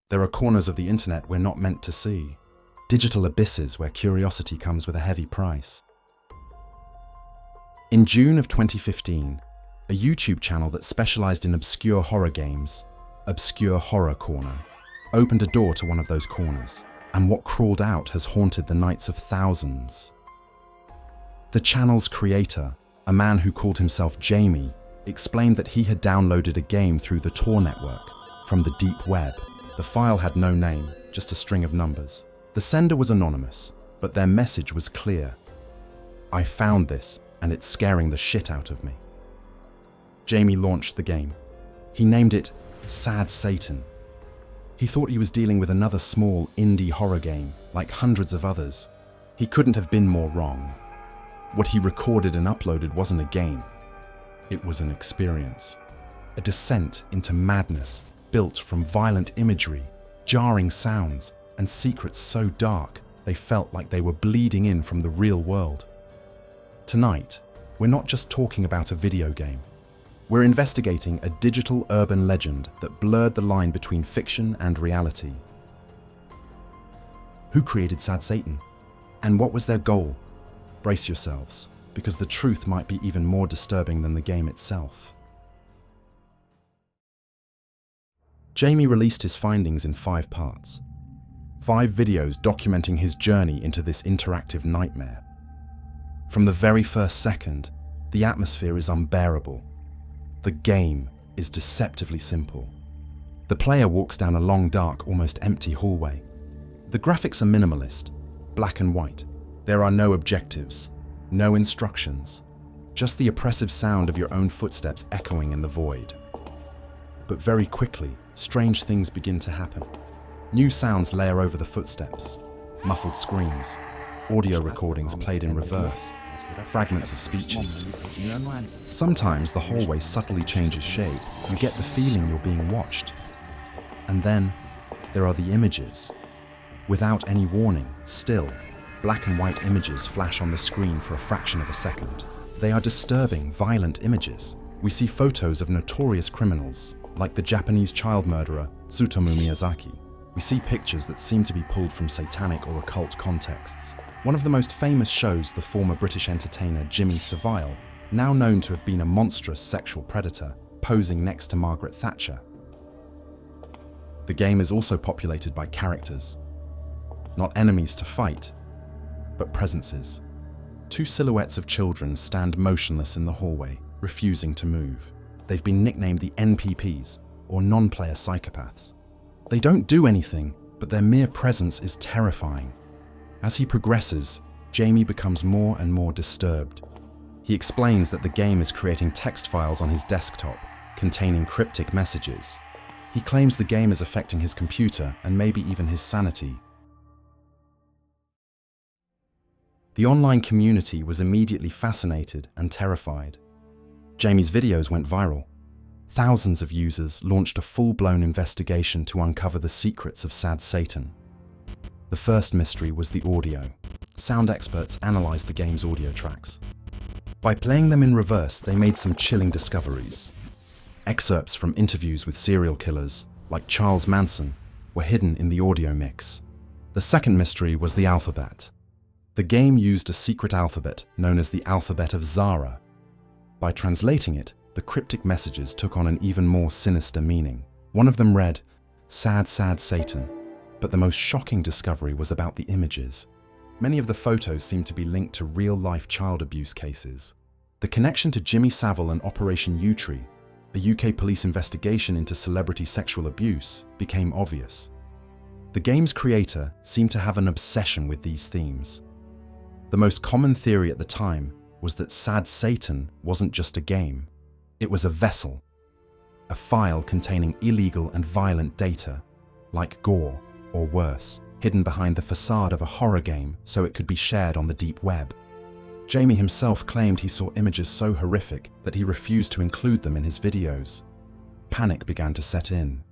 There are corners of the internet we're not meant to see. Digital abysses where curiosity comes with a heavy price. In June of 2015, a YouTube channel that specialized in obscure horror games, Obscure Horror Corner, opened a door to one of those corners, and what crawled out has haunted the nights of thousands. The channel's creator, a man who called himself Jamie, explained that he had downloaded a game through the Tor network from the deep web. The file had no name, just a string of numbers. The sender was anonymous, but their message was clear. I found this, and it's scaring the shit out of me. Jamie launched the game. He named it Sad Satan. He thought he was dealing with another small indie horror game, like hundreds of others. He couldn't have been more wrong. What he recorded and uploaded wasn't a game. It was an experience. A descent into madness built from violent imagery, jarring sounds, and secrets so dark they felt like they were bleeding in from the real world. Tonight, we're not just talking about a video game. We're investigating a digital urban legend that blurred the line between fiction and reality. Who created Sad Satan? And what was their goal? Brace yourselves, because the truth might be even more disturbing than the game itself. Jamie released his findings in 5 parts. 5 videos documenting his journey into this interactive nightmare. From the very first second, the atmosphere is unbearable. The game is deceptively simple. The player walks down a long, dark, almost empty hallway. The graphics are minimalist, black and white. There are no objectives, no instructions, just the oppressive sound of your own footsteps echoing in the void. But very quickly, strange things begin to happen. New sounds layer over the footsteps, muffled screams, audio recordings played in reverse, fragments of speeches. Sometimes the hallway subtly changes shape. You get the feeling you're being watched. And then there are the images. Without any warning, still, black and white images flash on the screen for a fraction of a second. They are disturbing, violent images. We see photos of notorious criminals, like the Japanese child murderer Tsutomu Miyazaki. We see pictures that seem to be pulled from satanic or occult contexts. One of the most famous shows the former British entertainer Jimmy Savile, now known to have been a monstrous sexual predator, posing next to Margaret Thatcher. The game is also populated by characters. Not enemies to fight, but presences. 2 silhouettes of children stand motionless in the hallway, refusing to move. They've been nicknamed the NPPs, or non-player psychopaths. They don't do anything, but their mere presence is terrifying. As he progresses, Jamie becomes more and more disturbed. He explains that the game is creating text files on his desktop, containing cryptic messages. He claims the game is affecting his computer and maybe even his sanity. The online community was immediately fascinated and terrified. Jamie's videos went viral. Thousands of users launched a full-blown investigation to uncover the secrets of Sad Satan. The first mystery was the audio. Sound experts analyzed the game's audio tracks. By playing them in reverse, they made some chilling discoveries. Excerpts from interviews with serial killers, like Charles Manson, were hidden in the audio mix. The second mystery was the alphabet. The game used a secret alphabet known as the alphabet of Zara. By translating it, the cryptic messages took on an even more sinister meaning. One of them read, "Sad, sad Satan," but the most shocking discovery was about the images. Many of the photos seemed to be linked to real-life child abuse cases. The connection to Jimmy Savile and Operation U-Tree, a UK police investigation into celebrity sexual abuse, became obvious. The game's creator seemed to have an obsession with these themes. The most common theory at the time was that Sad Satan wasn't just a game. It was a vessel, a file containing illegal and violent data, like gore or worse, hidden behind the facade of a horror game so it could be shared on the deep web. Jamie himself claimed he saw images so horrific that he refused to include them in his videos. Panic began to set in.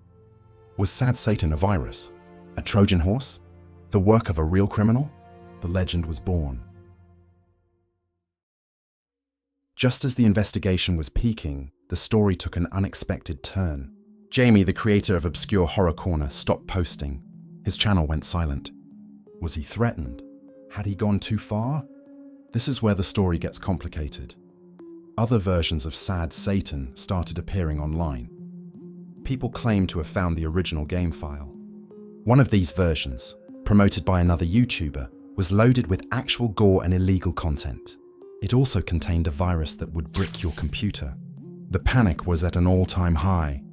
Was Sad Satan a virus? A Trojan horse? The work of a real criminal? The legend was born. Just as the investigation was peaking, the story took an unexpected turn. Jamie, the creator of Obscure Horror Corner, stopped posting. His channel went silent. Was he threatened? Had he gone too far? This is where the story gets complicated. Other versions of Sad Satan started appearing online. People claim to have found the original game file. One of these versions, promoted by another YouTuber, was loaded with actual gore and illegal content. It also contained a virus that would brick your computer. The panic was at an all-time high,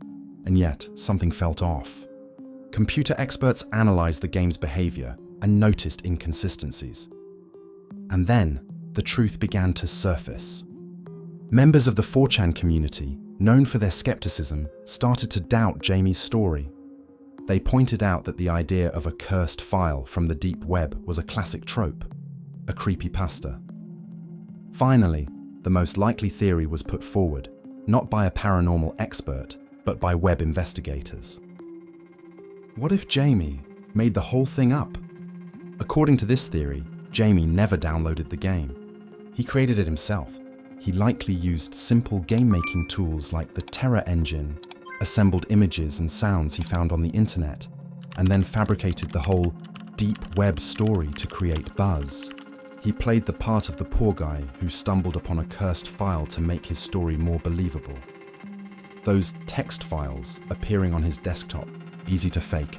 and yet something felt off. Computer experts analyzed the game's behavior and noticed inconsistencies. And then, the truth began to surface. Members of the 4chan community, known for their skepticism, started to doubt Jamie's story. They pointed out that the idea of a cursed file from the deep web was a classic trope, a creepypasta. Finally, the most likely theory was put forward, not by a paranormal expert, but by web investigators. What if Jamie made the whole thing up? According to this theory, Jamie never downloaded the game. He created it himself. He likely used simple game-making tools like the Terror engine, assembled images and sounds he found on the internet, and then fabricated the whole deep web story to create buzz. He played the part of the poor guy who stumbled upon a cursed file to make his story more believable. Those text files appearing on his desktop, easy to fake.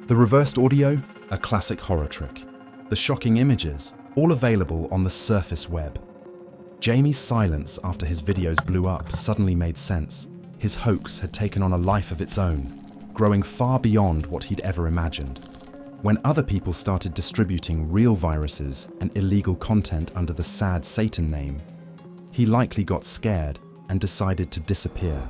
The reversed audio, a classic horror trick. The shocking images, all available on the surface web. Jamie's silence after his videos blew up suddenly made sense. His hoax had taken on a life of its own, growing far beyond what he'd ever imagined. When other people started distributing real viruses and illegal content under the Sad Satan name, he likely got scared and decided to disappear.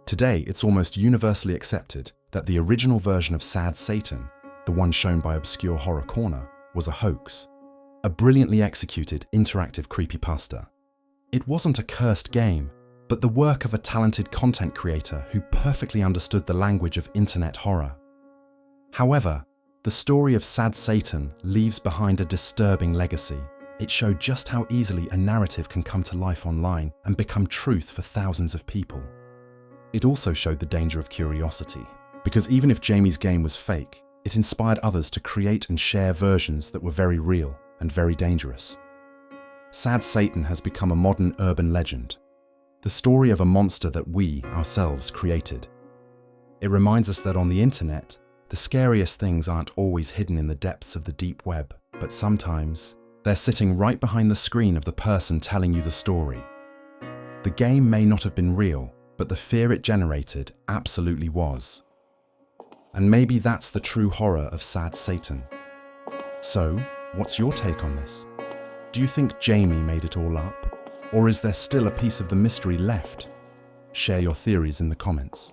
Today, it's almost universally accepted that the original version of Sad Satan, the one shown by Obscure Horror Corner, was a hoax, a brilliantly executed interactive creepypasta. It wasn't a cursed game, but the work of a talented content creator who perfectly understood the language of internet horror. However, the story of Sad Satan leaves behind a disturbing legacy. It showed just how easily a narrative can come to life online and become truth for thousands of people. It also showed the danger of curiosity, because even if Jamie's game was fake, it inspired others to create and share versions that were very real and very dangerous. Sad Satan has become a modern urban legend, the story of a monster that we ourselves created. It reminds us that on the internet, the scariest things aren't always hidden in the depths of the deep web, but sometimes they're sitting right behind the screen of the person telling you the story. The game may not have been real, but the fear it generated absolutely was. And maybe that's the true horror of Sad Satan. So, what's your take on this? Do you think Jamie made it all up? Or is there still a piece of the mystery left? Share your theories in the comments.